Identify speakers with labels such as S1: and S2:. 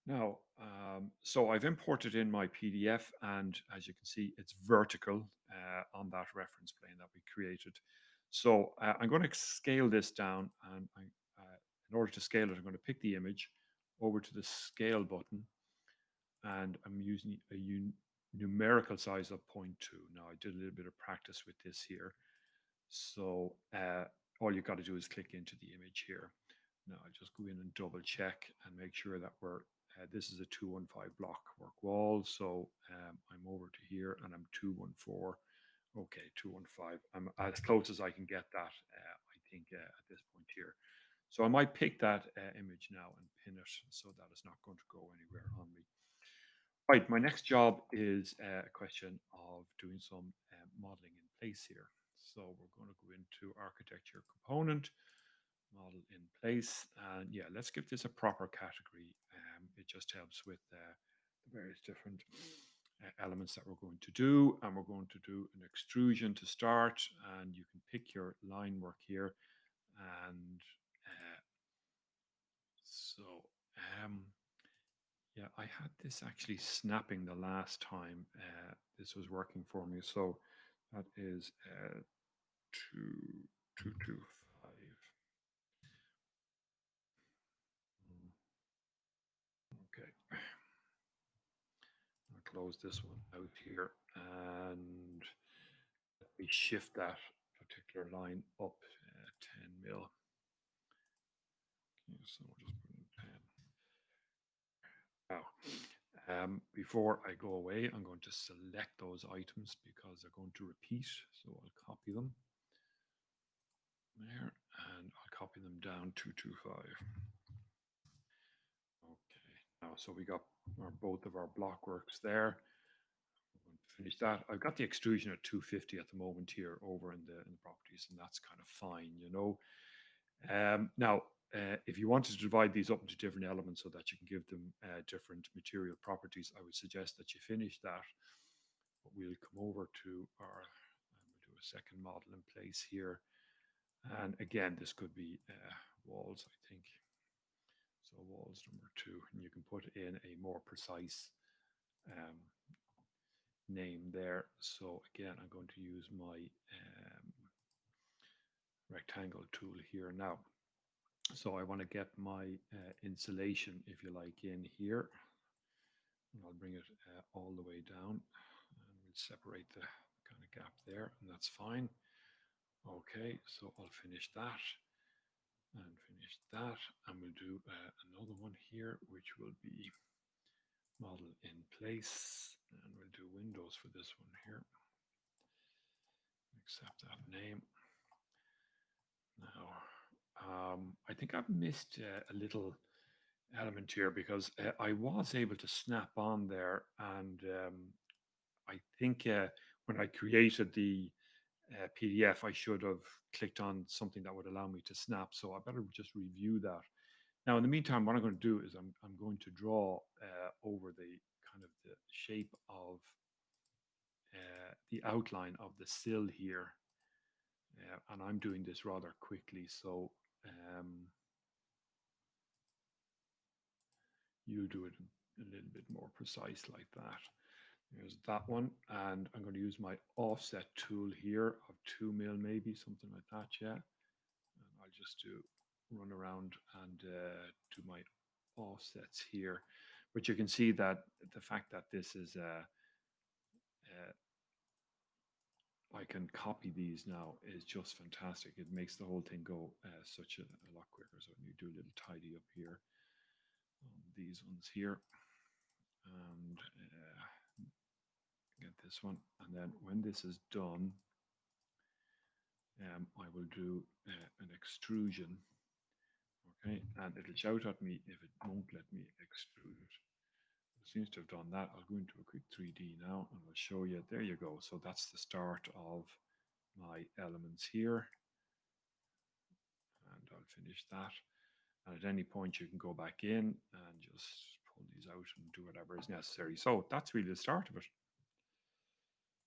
S1: Now, so I've imported in my PDF, and as you can see, it's vertical on that reference plane that we created. So I'm going to scale this down, and in order to scale it, I'm going to pick the image over to the scale button, and I'm using a numerical size of zero point 0.2. Now, I did a little bit of practice with this here. So all you got to do is click into the image here. Now I just go in and double check and make sure that this is a 215 block work wall. So I'm over to here and I'm 214. Okay, 215. I'm as close as I can get that, I think, at this point here. So I might pick that image now and pin it so that it's not going to go anywhere on me. Right, my next job is a question of doing some modeling in place here. So we're going to go into architecture component, model in place, and yeah, let's give this a proper category. It just helps with the various different elements that we're going to do, and we're going to do an extrusion to start, and you can pick your line work here, and uh, so um, yeah, I had this actually snapping the last time this was working for me. So that is 2225. Okay, I'll close this one out here and let me shift that particular line up 10 mil. Okay, so we'll just put in 10. Now, before I go away, I'm going to select those items because they're going to repeat. So I'll copy them there and I'll copy them down 225. Okay, now so we got both of our block works there. We're going to finish that. I've got the extrusion at 250 at the moment here over in the properties, and that's kind of fine. Now, if you wanted to divide these up into different elements so that you can give them different material properties, I would suggest that you finish that. But we'll come over to we'll do a second model in place here. And again, this could be walls, I think. So walls number 2, and you can put in a more precise um, name there. So again, I'm going to use my rectangle tool here now. So I want to get my insulation, if you like, in here. And I'll bring it all the way down, and we'll separate the kind of gap there, and that's fine. Okay, so I'll finish that and finish that, and we'll do another one here, which will be model in place, and we'll do windows for this one here. Accept that name. Now, I think I've missed a little element here because I was able to snap on there, and I think when I created the PDF, I should have clicked on something that would allow me to snap. So I better just review that. Now, in the meantime, what I'm going to do is I'm going to draw over the kind of the shape of the outline of the sill here. And I'm doing this rather quickly. So you do it a little bit more precise like that. There's that one. And I'm going to use my offset tool here of 2 mil, maybe something like that. Yeah. And I'll just run around and do my offsets here. But you can see that the fact that this is I can copy these now is just fantastic. It makes the whole thing go such a lot quicker. So you do a little tidy up here on these ones here, and get this one. And then when this is done, I will do an extrusion. Okay, and it'll shout at me if it won't let me extrude it. It seems to have done that. I'll go into a quick 3D now and I'll show you. There you go. So that's the start of my elements here. And I'll finish that. And at any point, you can go back in and just pull these out and do whatever is necessary. So that's really the start of it.